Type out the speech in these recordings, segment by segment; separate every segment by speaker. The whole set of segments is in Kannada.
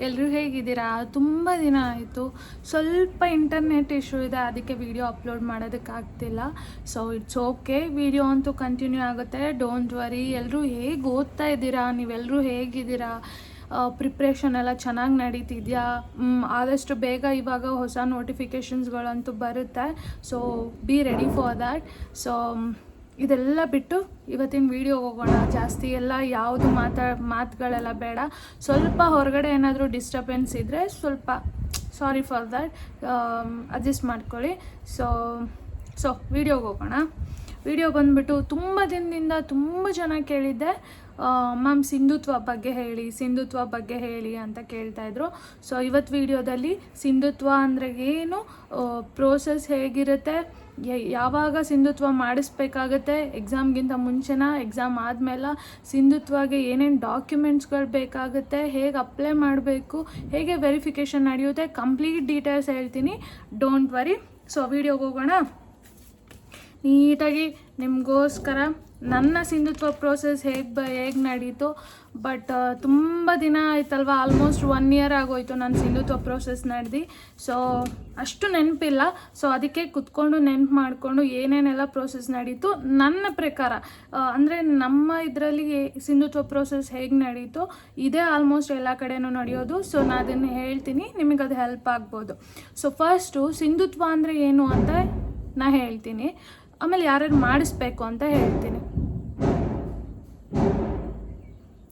Speaker 1: ಎಲ್ಲರೂ ಹೇಗಿದ್ದೀರಾ? ತುಂಬ ದಿನ ಆಯಿತು. ಸ್ವಲ್ಪ ಇಂಟರ್ನೆಟ್ ಇಶ್ಯೂ ಇದೆ, ಅದಕ್ಕೆ ವಿಡಿಯೋ ಅಪ್ಲೋಡ್ ಮಾಡೋದಕ್ಕಾಗ್ತಿಲ್ಲ. ಸೊ ಇಟ್ಸ್ ಓಕೆ, ವಿಡಿಯೋ ಅಂತೂ ಕಂಟಿನ್ಯೂ ಆಗುತ್ತೆ, ಡೋಂಟ್ ವರಿ. ಎಲ್ಲರೂ ಹೇಗೆ ಓದ್ತಾ ಇದ್ದೀರಾ? ನೀವೆಲ್ಲರೂ ಹೇಗಿದ್ದೀರಾ? ಪ್ರಿಪ್ರೇಷನ್ ಎಲ್ಲ ಚೆನ್ನಾಗಿ ನಡೀತಿದೆಯಾ? ಆದಷ್ಟು ಬೇಗ ಇವಾಗ ಹೊಸ ನೋಟಿಫಿಕೇಷನ್ಸ್ಗಳಂತೂ ಬರುತ್ತೆ. So be ready for that. So ಇದೆಲ್ಲ ಬಿಟ್ಟು ಇವತ್ತಿನ ವಿಡಿಯೋಗೆ ಹೋಗೋಣ. ಜಾಸ್ತಿ ಎಲ್ಲ ಯಾವುದು ಮಾತುಗಳೆಲ್ಲ ಬೇಡ. ಸ್ವಲ್ಪ ಹೊರಗಡೆ ಏನಾದರೂ ಡಿಸ್ಟರ್ಬೆನ್ಸ್ ಇದ್ದರೆ ಸ್ವಲ್ಪ ಸಾರಿ ಫಾರ್ ದ್ಯಾಟ್, ಅಡ್ಜಸ್ಟ್ ಮಾಡ್ಕೊಳ್ಳಿ. ಸೊ ವಿಡಿಯೋಗೆ ಹೋಗೋಣ. ವಿಡಿಯೋ ಬಂದುಬಿಟ್ಟು ತುಂಬ ದಿನದಿಂದ ತುಂಬ ಜನ ಕೇಳಿದ್ದೆ, ಮ್ಯಾಮ್ ಸಿಂಧುತ್ವ ಬಗ್ಗೆ ಹೇಳಿ ಅಂತ ಕೇಳ್ತಾಯಿದ್ರು. ಸೊ ಇವತ್ತು ವಿಡಿಯೋದಲ್ಲಿ ಸಿಂಧುತ್ವ ಅಂದರೆ ಏನು, ಪ್ರೋಸೆಸ್ ಹೇಗಿರುತ್ತೆ, ಯಾವಾಗ ಸಿಂಧುತ್ವ ಮಾಡಿಸ್ಬೇಕಾಗತ್ತೆ, ಎಕ್ಸಾಮ್ಗಿಂತ ಮುಂಚೆನ ಎಕ್ಸಾಮ್ ಆದಮೇಲೆ ಸಿಂಧುತ್ವಗೆ ಏನೇನು ಡಾಕ್ಯುಮೆಂಟ್ಸ್ಗಳು ಬೇಕಾಗುತ್ತೆ, ಹೇಗೆ ಅಪ್ಲೈ ಮಾಡಬೇಕು, ಹೇಗೆ ವೆರಿಫಿಕೇಷನ್ ನಡೆಯುತ್ತೆ, ಕಂಪ್ಲೀಟ್ ಡೀಟೇಲ್ಸ್ ಹೇಳ್ತೀನಿ. Don't worry. ಸೊ ವಿಡಿಯೋಗೆ ಹೋಗೋಣ. ನೀಟಾಗಿ ನಿಮಗೋಸ್ಕರ ನನ್ನ ಸಿಂಧುತ್ವ ಪ್ರೋಸೆಸ್ ಹೇಗೆ ನಡೀತು. ಬಟ್ ತುಂಬ ದಿನ ಆಯ್ತಲ್ವ, ಆಲ್ಮೋಸ್ಟ್ 1 year ಆಗೋಯ್ತು ನನ್ನ ಸಿಂಧುತ್ವ ಪ್ರೋಸೆಸ್ ನಡೆದು. ಸೊ ಅಷ್ಟು ನೆನಪಿಲ್ಲ. ಸೊ ಅದಕ್ಕೆ ಕುತ್ಕೊಂಡು ನೆನಪು ಮಾಡಿಕೊಂಡು ಏನೇನೆಲ್ಲ ಪ್ರೋಸೆಸ್ ನಡೀತು ನನ್ನ ಪ್ರಕಾರ, ಅಂದರೆ ನಮ್ಮ ಇದರಲ್ಲಿ ಸಿಂಧುತ್ವ ಪ್ರೋಸೆಸ್ ಹೇಗೆ ನಡೀತು ಇದೇ ಆಲ್ಮೋಸ್ಟ್ ಎಲ್ಲ ಕಡೆನೂ ನಡೆಯೋದು. ಸೊ ನಾನು ಅದನ್ನು ಹೇಳ್ತೀನಿ, ನಿಮಗೆ ಅದು ಹೆಲ್ಪ್ ಆಗ್ಬೋದು. ಸೊ ಫಸ್ಟು ಸಿಂಧುತ್ವ ಅಂದರೆ ಏನು ಅಂತ ನಾನು ಹೇಳ್ತೀನಿ, ಆಮೇಲೆ ಯಾರ್ಯಾರು ಮಾಡಿಸ್ಬೇಕು ಅಂತ ಹೇಳ್ತೀನಿ.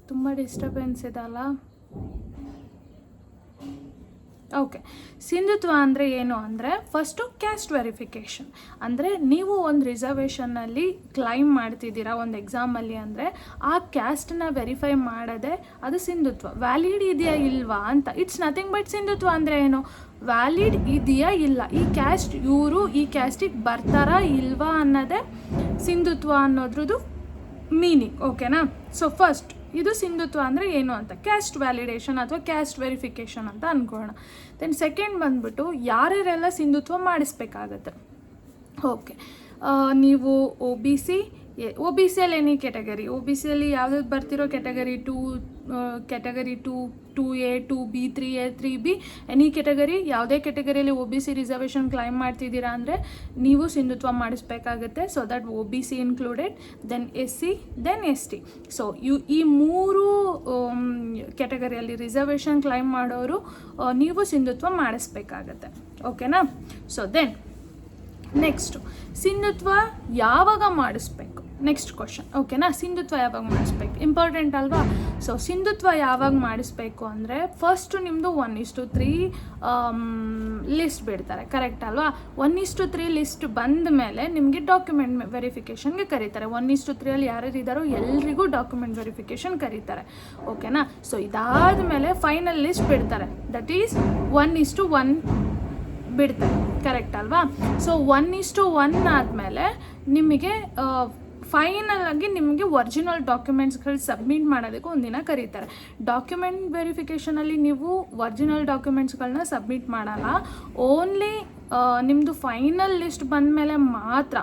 Speaker 1: ತುಂಬ ಡಿಸ್ಟರ್ಬೆನ್ಸ್ ಇದಲ್ಲ. ಓಕೆ, ಸಿಂಧುತ್ವ ಅಂದರೆ ಏನು ಅಂದರೆ ಫಸ್ಟು ಕ್ಯಾಸ್ಟ್ ವೆರಿಫಿಕೇಷನ್. ಅಂದರೆ ನೀವು ಒಂದು ರಿಸರ್ವೇಷನ್ನಲ್ಲಿ ಕ್ಲೈಮ್ ಮಾಡ್ತಿದ್ದೀರಾ ಒಂದು ಎಕ್ಸಾಮಲ್ಲಿ ಅಂದರೆ ಆ ಕ್ಯಾಸ್ಟನ್ನ ವೆರಿಫೈ ಮಾಡೋದೇ ಅದು ಸಿಂಧುತ್ವ. ವ್ಯಾಲಿಡ್ ಇದೆಯಾ ಇಲ್ವಾ ಅಂತ. ಇಟ್ಸ್ ನಥಿಂಗ್ ಬಟ್ ಸಿಂಧುತ್ವ ಅಂದರೆ ಏನು, ವ್ಯಾಲಿಡ್ ಇದೆಯಾ ಇಲ್ಲ, ಈ ಕ್ಯಾಸ್ಟ್ ಇವರು ಈ ಕ್ಯಾಸ್ಟಿಗೆ ಬರ್ತಾರಾ ಇಲ್ವಾ ಅನ್ನೋದೇ ಸಿಂಧುತ್ವ ಅನ್ನೋದ್ರದ್ದು ಮೀನಿಂಗ್. ಓಕೆನಾ? ಸೊ ಫಸ್ಟ್ ಇದು ಸಿಂಧುತ್ವ ಅಂದರೆ ಏನು ಅಂತ, ಕ್ಯಾಸ್ಟ್ ವ್ಯಾಲಿಡೇಷನ್ ಅಥವಾ ಕ್ಯಾಸ್ಟ್ ವೆರಿಫಿಕೇಷನ್ ಅಂತ ಅಂದ್ಕೊಳ್ಳೋಣ. ದೆನ್ ಸೆಕೆಂಡ್ ಬಂದ್ಬಿಟ್ಟು ಯಾರ್ಯಾರೆಲ್ಲ ಸಿಂಧುತ್ವ ಮಾಡಿಸ್ಬೇಕಾಗತ್ತೆ. ಓಕೆ, ನೀವು ಒ ಬಿ ಸಿಯಲ್ಲಿ ಎನಿ ಕ್ಯಾಟಗರಿ, ಒ ಬಿ ಸಿಯಲ್ಲಿ ಯಾವ್ದು ಬರ್ತಿರೋ category 2, 2A, 2B, 3A, 3B, any category, ಯಾವುದೇ ಕ್ಯಾಟಗರಿಯಲ್ಲಿ O B C reservation claim ಮಾಡ್ತಿದ್ದೀರಾ ಅಂದರೆ ನೀವು ಸಿಂಧುತ್ವ ಮಾಡಿಸ್ಬೇಕಾಗತ್ತೆ. So that O B C included, then SC, then ST. So ಈ 3 ಕ್ಯಾಟಗರಿಯಲ್ಲಿ ರಿಸರ್ವೇಷನ್ ಕ್ಲೈಮ್ ಮಾಡೋರು ನೀವು ಸಿಂಧುತ್ವ ಮಾಡಿಸ್ಬೇಕಾಗತ್ತೆ. ಓಕೆನಾ? ಸೊ ದೆನ್ ನೆಕ್ಸ್ಟು ಸಿಂಧುತ್ವ ಯಾವಾಗ ಮಾಡಿಸ್ಬೇಕು, ನೆಕ್ಸ್ಟ್ ಕ್ವಶನ್. ಓಕೆನಾ? ಸಿಂಧುತ್ವ ಯಾವಾಗ ಮಾಡಿಸ್ಬೇಕು, ಇಂಪಾರ್ಟೆಂಟ್ ಅಲ್ವಾ? ಸೊ ಸಿಂಧುತ್ವ ಯಾವಾಗ ಮಾಡಿಸ್ಬೇಕು ಅಂದರೆ ಫಸ್ಟು ನಿಮ್ಮದು 1:3 ಲಿಸ್ಟ್ ಬಿಡ್ತಾರೆ, ಕರೆಕ್ಟ್ ಅಲ್ವಾ? 1:3 ಲಿಸ್ಟ್ ಬಂದ ಮೇಲೆ ನಿಮಗೆ ಡಾಕ್ಯುಮೆಂಟ್ ವೆರಿಫಿಕೇಷನ್ಗೆ ಕರೀತಾರೆ. 1:3 ಯಾರ್ಯಾರು ಇದ್ದಾರೋ ಎಲ್ರಿಗೂ ಡಾಕ್ಯುಮೆಂಟ್ ವೆರಿಫಿಕೇಷನ್ ಕರೀತಾರೆ. ಓಕೆನಾ? ಸೊ ಇದಾದ ಮೇಲೆ ಫೈನಲ್ ಲಿಸ್ಟ್ ಬಿಡ್ತಾರೆ, ದಟ್ ಈಸ್ 1:1 ಬಿಡ್ತಾರೆ, ಕರೆಕ್ಟ್ ಅಲ್ವಾ? ಸೊ 1:1 ಆದಮೇಲೆ ನಿಮಗೆ ಫೈನಲ್ ಆಗಿ ನಿಮಗೆ ಒರಿಜಿನಲ್ ಡಾಕ್ಯುಮೆಂಟ್ಸ್ಗಳು ಸಬ್ಮಿಟ್ ಮಾಡೋದಕ್ಕೆ ಒಂದಿನ ಕರೀತಾರೆ. ಡಾಕ್ಯುಮೆಂಟ್ ವೆರಿಫಿಕೇಷನಲ್ಲಿ ನೀವು ಒರಿಜಿನಲ್ ಡಾಕ್ಯುಮೆಂಟ್ಸ್ಗಳನ್ನ ಸಬ್ಮಿಟ್ ಮಾಡಲ್ಲ, ಓನ್ಲಿ ನಿಮ್ಮದು ಫೈನಲ್ ಲಿಸ್ಟ್ ಬಂದಮೇಲೆ ಮಾತ್ರ.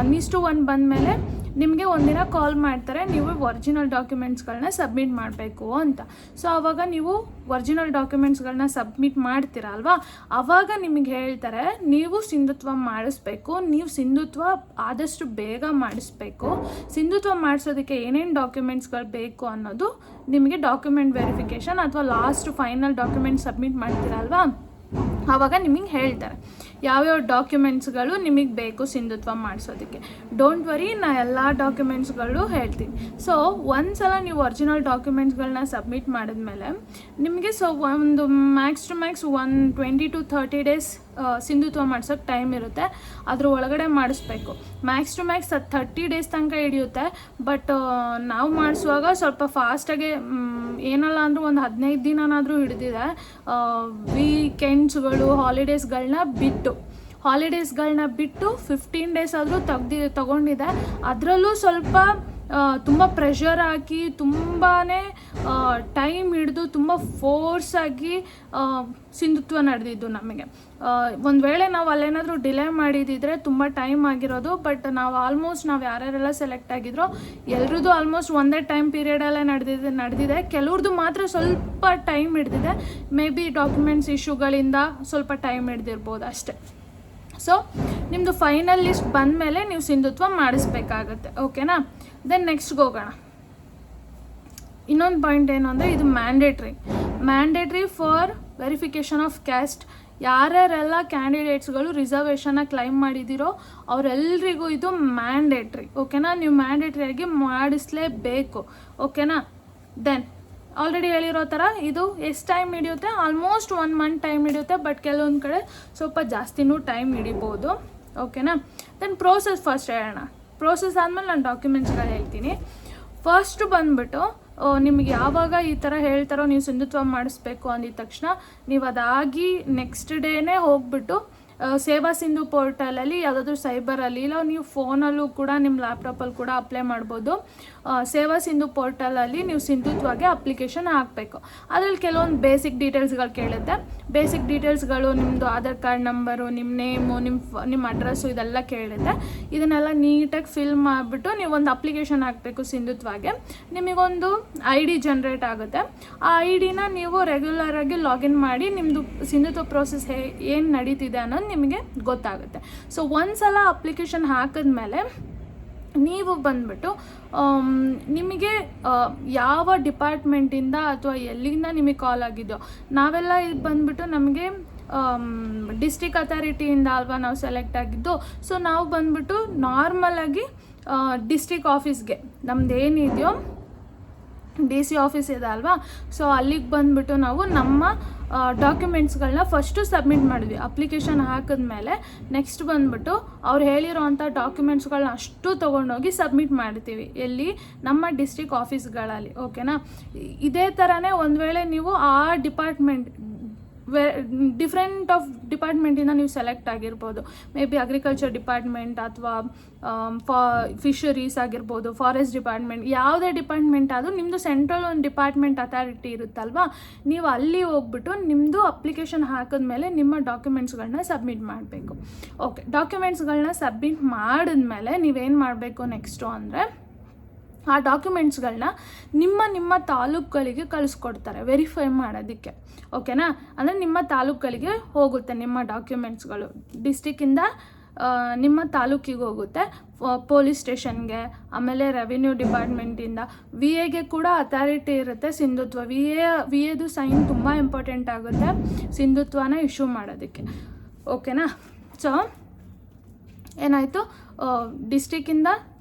Speaker 1: 1:1 ಬಂದಮೇಲೆ ನಿಮಗೆ ಒಂದಿನ ಕಾಲ್ ಮಾಡ್ತಾರೆ, ನೀವು ಒರಿಜಿನಲ್ ಡಾಕ್ಯುಮೆಂಟ್ಸ್ಗಳನ್ನ ಸಬ್ಮಿಟ್ ಮಾಡಬೇಕು ಅಂತ. ಸೊ ಆವಾಗ ನೀವು ಒರಿಜಿನಲ್ ಡಾಕ್ಯುಮೆಂಟ್ಸ್ಗಳನ್ನ ಸಬ್ಮಿಟ್ ಮಾಡ್ತೀರ ಅಲ್ವಾ, ಆವಾಗ ನಿಮಗೆ ಹೇಳ್ತಾರೆ ನೀವು ಸಿಂಧುತ್ವ ಮಾಡಿಸ್ಬೇಕು, ನೀವು ಸಿಂಧುತ್ವ ಆದಷ್ಟು ಬೇಗ ಮಾಡಿಸ್ಬೇಕು. ಸಿಂಧುತ್ವ ಮಾಡಿಸೋದಕ್ಕೆ ಏನೇನು ಡಾಕ್ಯುಮೆಂಟ್ಸ್ಗಳು ಬೇಕು ಅನ್ನೋದು ನಿಮಗೆ ಡಾಕ್ಯುಮೆಂಟ್ ವೆರಿಫಿಕೇಷನ್ ಅಥವಾ ಲಾಸ್ಟ್ ಫೈನಲ್ ಡಾಕ್ಯುಮೆಂಟ್ ಸಬ್ಮಿಟ್ ಮಾಡ್ತೀರಲ್ವಾ, ಆವಾಗ ನಿಮಗೆ ಹೇಳ್ತಾರೆ ಯಾವ್ಯಾವ ಡಾಕ್ಯುಮೆಂಟ್ಸ್ಗಳು ನಿಮಗೆ ಬೇಕು ಸಿಂಧುತ್ವ ಮಾಡಿಸೋದಕ್ಕೆ. ಡೋಂಟ್ ವರಿ, ನಾನು ಎಲ್ಲ ಡಾಕ್ಯುಮೆಂಟ್ಸ್ಗಳು ಹೇಳ್ತೀನಿ. ಸೊ ಒಂದ್ಸಲ ನೀವು ಒರಿಜಿನಲ್ ಡಾಕ್ಯುಮೆಂಟ್ಸ್ಗಳನ್ನ ಸಬ್ಮಿಟ್ ಮಾಡಿದ್ಮೇಲೆ ನಿಮಗೆ ಒಂದು Max to Max 20 to 30 days ಸಿಂಧುತ್ವ ಮಾಡ್ಸೋಕ್ಕೆ ಟೈಮ್ ಇರುತ್ತೆ. ಅದ್ರ ಒಳಗಡೆ ಮಾಡಿಸ್ಬೇಕು. ಮ್ಯಾಕ್ಸ್ ಟು ಮ್ಯಾಕ್ಸ್ 30 days ತನಕ ಹಿಡಿಯುತ್ತೆ. ಬಟ್ ನಾವು ಮಾಡಿಸುವಾಗ ಸ್ವಲ್ಪ ಫಾಸ್ಟಾಗೆ, ಏನಲ್ಲ ಅಂದರೂ ಒಂದು 15 ದಿನನಾದರೂ ಹಿಡಿದಿದೆ. ವೀಕೆಂಡ್ಸ್ಗಳು, ಹಾಲಿಡೇಸ್ಗಳನ್ನ ಬಿಟ್ಟು 15 days ಆದರೂ ತಗೊಂಡಿದೆ. ಅದರಲ್ಲೂ ಸ್ವಲ್ಪ ತುಂಬ ಪ್ರೆಷರ್ ಹಾಕಿ ತುಂಬಾ ಟೈಮ್ ಹಿಡಿದು ತುಂಬ ಫೋರ್ಸಾಗಿ ಸಿಂಧುತ್ವ ನಡೆದಿದ್ದು ನಮಗೆ. ಒಂದು ವೇಳೆ ನಾವು ಅಲ್ಲೇನಾದರೂ ಡಿಲೇ ಮಾಡಿದಿದ್ರೆ ತುಂಬ ಟೈಮ್ ಆಗಿರೋದು. ಬಟ್ ನಾವು ಯಾರ್ಯಾರೆಲ್ಲ ಸೆಲೆಕ್ಟ್ ಆಗಿದ್ರೋ ಎಲ್ರದ್ದು ಆಲ್ಮೋಸ್ಟ್ ಒಂದೇ ಟೈಮ್ ಪೀರಿಯಡಲ್ಲೇ ನಡೆದಿದೆ. ಕೆಲವ್ರದ್ದು ಮಾತ್ರ ಸ್ವಲ್ಪ ಟೈಮ್ ಹಿಡ್ದಿದೆ. ಮೇ ಬಿ ಡಾಕ್ಯುಮೆಂಟ್ಸ್ ಇಶ್ಯೂಗಳಿಂದ ಸ್ವಲ್ಪ ಟೈಮ್ ಹಿಡ್ದಿರ್ಬೋದು ಅಷ್ಟೇ. ಸೊ ನಿಮ್ಮದು ಫೈನಲ್ ಲಿಸ್ಟ್ ಬಂದಮೇಲೆ ನೀವು ಸಿಂಧುತ್ವ ಮಾಡಿಸ್ಬೇಕಾಗತ್ತೆ. ಓಕೆನಾ? ದೆನ್ ನೆಕ್ಸ್ಟ್ಗೆ ಹೋಗೋಣ. ಇನ್ನೊಂದು ಪಾಯಿಂಟ್ ಏನು ಅಂದರೆ ಇದು mandatory for verification of caste. ಯಾರ್ಯಾರೆಲ್ಲ ಕ್ಯಾಂಡಿಡೇಟ್ಸ್ಗಳು ರಿಸರ್ವೇಷನ್ನ ಕ್ಲೈಮ್ ಮಾಡಿದ್ದೀರೋ ಅವರೆಲ್ಲರಿಗೂ ಇದು ಮ್ಯಾಂಡೇಟ್ರಿ. ಓಕೆನಾ? ನೀವು ಮ್ಯಾಂಡೇಟ್ರಿಯಾಗಿ ಮಾಡಿಸ್ಲೇಬೇಕು. ಓಕೆನಾ? ದೆನ್ ಆಲ್ರೆಡಿ ಹೇಳಿರೋ ಥರ ಇದು ಎಷ್ಟು ಟೈಮ್ ಹಿಡಿಯುತ್ತೆ? ಆಲ್ಮೋಸ್ಟ್ 1 ಮಂತ್ ಟೈಮ್ ಹಿಡಿಯುತ್ತೆ. ಬಟ್ ಕೆಲವೊಂದು ಕಡೆ ಸ್ವಲ್ಪ ಜಾಸ್ತಿನೂ ಟೈಮ್ ಹಿಡಿಬೋದು. ಓಕೆನಾ? ದೆನ್ ಪ್ರೋಸೆಸ್ ಫಸ್ಟ್ ಹೇಳೋಣ. ಪ್ರೋಸೆಸ್ ಆದಮೇಲೆ ನಾನು ಡಾಕ್ಯುಮೆಂಟ್ಸ್ಗಳು ಹೇಳ್ತೀನಿ. ಫಸ್ಟ್ ಬಂದುಬಿಟ್ಟು ನಿಮಗೆ ಯಾವಾಗ ಈ ಥರ ಹೇಳ್ತಾರೋ ನೀವು ಸಿಂಧುತ್ವ ಮಾಡಿಸ್ಬೇಕು ಅಂದಿದ ತಕ್ಷಣ ನೀವು ಅದಾಗಿ ನೆಕ್ಸ್ಟ್ ಡೇನೇ ಹೋಗ್ಬಿಟ್ಟು ಸೇವಾ ಸಿಂಧು ಪೋರ್ಟಲಲ್ಲಿ ಯಾವುದಾದ್ರೂ ಸೈಬರಲ್ಲಿ ಇಲ್ಲ ನೀವು ಫೋನಲ್ಲೂ ಕೂಡ ನಿಮ್ಮ ಲ್ಯಾಪ್ಟಾಪಲ್ಲಿ ಕೂಡ ಅಪ್ಲೈ ಮಾಡ್ಬೋದು. ಸೇವಾ ಸಿಂಧು ಪೋರ್ಟಲಲ್ಲಿ ನೀವು ಸಿಂಧುತ್ವಗೆ ಅಪ್ಲಿಕೇಶನ್ ಹಾಕಬೇಕು. ಅದರಲ್ಲಿ ಕೆಲವೊಂದು ಬೇಸಿಕ್ ಡೀಟೇಲ್ಸ್ಗಳು ಕೇಳುತ್ತೆ. ಬೇಸಿಕ್ ಡೀಟೇಲ್ಸ್ಗಳು ನಿಮ್ಮದು ಆಧಾರ್ ಕಾರ್ಡ್ ನಂಬರು, ನಿಮ್ಮ ನೇಮು, ನಿಮ್ಮ ಅಡ್ರೆಸ್ಸು ಇದೆಲ್ಲ ಕೇಳುತ್ತೆ. ಇದನ್ನೆಲ್ಲ ನೀಟಾಗಿ ಫಿಲ್ ಮಾಡಿಬಿಟ್ಟು ನೀವು ಒಂದು ಅಪ್ಲಿಕೇಶನ್ ಹಾಕಬೇಕು ಸಿಂಧುತ್ವಗೆ. ನಿಮಗೊಂದು ID ಜನ್ರೇಟ್ ಆಗುತ್ತೆ. ಆ IDನ ನೀವು ರೆಗ್ಯುಲರಾಗಿ ಲಾಗಿನ್ ಮಾಡಿ ನಿಮ್ಮದು ಸಿಂಧುತ್ವ ಪ್ರೋಸೆಸ್ ಏನು ನಡೀತಿದೆ ಅನ್ನೋದು ನಿಮಗೆ ಗೊತ್ತಾಗುತ್ತೆ. ಸೊ ಒಂದ್ಸಲ ಅಪ್ಲಿಕೇಶನ್ ಹಾಕಿದ್ಮೇಲೆ ನೀವು ಬಂದ್ಬಿಟ್ಟು ನಿಮಗೆ ಯಾವ ಡಿಪಾರ್ಟ್ಮೆಂಟಿಂದ ಅಥವಾ ಎಲ್ಲಿಂದ ನಿಮಗೆ ಕಾಲ್ ಆಗಿದೆಯೋ, ನಾವೆಲ್ಲ ಇದು ಬಂದ್ಬಿಟ್ಟು ನಮಗೆ ಡಿಸ್ಟ್ರಿಕ್ಟ್ ಅಥಾರಿಟಿಯಿಂದ ಅಲ್ವಾ ನಾವು ಸೆಲೆಕ್ಟ್ ಆಗಿದ್ದು. ಸೊ ನಾವು ಬಂದ್ಬಿಟ್ಟು ನಾರ್ಮಲಾಗಿ ಡಿಸ್ಟ್ರಿಕ್ಟ್ ಆಫೀಸ್ಗೆ ನಮ್ದು ಏನಿದೆಯೋ DC ಆಫೀಸ್ ಇದೆ ಅಲ್ವಾ, ಸೊ ಅಲ್ಲಿಗೆ ಬಂದುಬಿಟ್ಟು ನಾವು ನಮ್ಮ ಡಾಕ್ಯುಮೆಂಟ್ಸ್ಗಳನ್ನ ಫಸ್ಟು ಸಬ್ಮಿಟ್ ಮಾಡಿದ್ವಿ. ಅಪ್ಲಿಕೇಶನ್ ಹಾಕಿದ್ಮೇಲೆ ನೆಕ್ಸ್ಟ್ ಬಂದುಬಿಟ್ಟು ಅವ್ರು ಹೇಳಿರೋ ಅಂಥ ಡಾಕ್ಯುಮೆಂಟ್ಸ್ಗಳನ್ನ ಅಷ್ಟು ತೊಗೊಂಡೋಗಿ ಸಬ್ಮಿಟ್ ಮಾಡ್ತೀವಿ. ಎಲ್ಲಿ? ನಮ್ಮ ಡಿಸ್ಟ್ರಿಕ್ಟ್ ಆಫೀಸ್ಗಳಲ್ಲಿ. ಓಕೆನಾ? ಇದೇ ಥರನೇ ಒಂದು ವೇಳೆ ನೀವು ಆ ಡಿಪಾರ್ಟ್ಮೆಂಟ್ ಡಿಫ್ರೆಂಟ್ ಆಫ್ ಡಿಪಾರ್ಟ್ಮೆಂಟಿಂದ ನೀವು ಸೆಲೆಕ್ಟ್ ಆಗಿರ್ಬೋದು. ಮೇ ಬಿ ಅಗ್ರಿಕಲ್ಚರ್ ಡಿಪಾರ್ಟ್ಮೆಂಟ್ ಅಥವಾ ಫಿಶರೀಸ್ ಆಗಿರ್ಬೋದು, ಫಾರೆಸ್ಟ್ ಡಿಪಾರ್ಟ್ಮೆಂಟ್, ಯಾವುದೇ ಡಿಪಾರ್ಟ್ಮೆಂಟ್ ಆದರೂ ನಿಮ್ಮದು ಸೆಂಟ್ರಲ್ ಒಂದು ಡಿಪಾರ್ಟ್ಮೆಂಟ್ ಅಥಾರಿಟಿ ಇರುತ್ತಲ್ವಾ, ನೀವು ಅಲ್ಲಿ ಹೋಗ್ಬಿಟ್ಟು ನಿಮ್ಮದು ಅಪ್ಲಿಕೇಶನ್ ಹಾಕಿದ್ಮೇಲೆ ನಿಮ್ಮ ಡಾಕ್ಯುಮೆಂಟ್ಸ್ಗಳನ್ನ ಸಬ್ಮಿಟ್ ಮಾಡಬೇಕು. ಓಕೆ, ಡಾಕ್ಯುಮೆಂಟ್ಸ್ಗಳನ್ನ ಸಬ್ಮಿಟ್ ಮಾಡಿದ್ಮೇಲೆ ನೀವೇನು ಮಾಡಬೇಕು ನೆಕ್ಸ್ಟು ಅಂದರೆ ಆ ಡಾಕ್ಯುಮೆಂಟ್ಸ್ಗಳನ್ನ ನಿಮ್ಮ ತಾಲೂಕುಗಳಿಗೆ ಕಳಿಸ್ಕೊಡ್ತಾರೆ ವೆರಿಫೈ ಮಾಡೋದಕ್ಕೆ. ಓಕೆನಾ? ಅಂದರೆ ನಿಮ್ಮ ತಾಲೂಕುಗಳಿಗೆ ಹೋಗುತ್ತೆ ನಿಮ್ಮ ಡಾಕ್ಯುಮೆಂಟ್ಸ್ಗಳು. ಡಿಸ್ಟಿಕ್ಕಿಂದ ನಿಮ್ಮ ತಾಲೂಕಿಗೆ ಹೋಗುತ್ತೆ, ಪೊಲೀಸ್ ಸ್ಟೇಷನ್ಗೆ, ಆಮೇಲೆ ರೆವಿನ್ಯೂ ಡಿಪಾರ್ಟ್ಮೆಂಟಿಂದ VAಗೆ ಕೂಡ ಅಥಾರಿಟಿ ಇರುತ್ತೆ ಸಿಂಧುತ್ವ. VAದು ಸೈನ್ ತುಂಬ ಇಂಪಾರ್ಟೆಂಟ್ ಆಗುತ್ತೆ ಸಿಂಧುತ್ವನ ಇಶ್ಯೂ ಮಾಡೋದಕ್ಕೆ. ಓಕೆನಾ? ಸೊ ಏನಾಯಿತು, ಡಿಸ್ಟಿಕ್ಕಿಂದ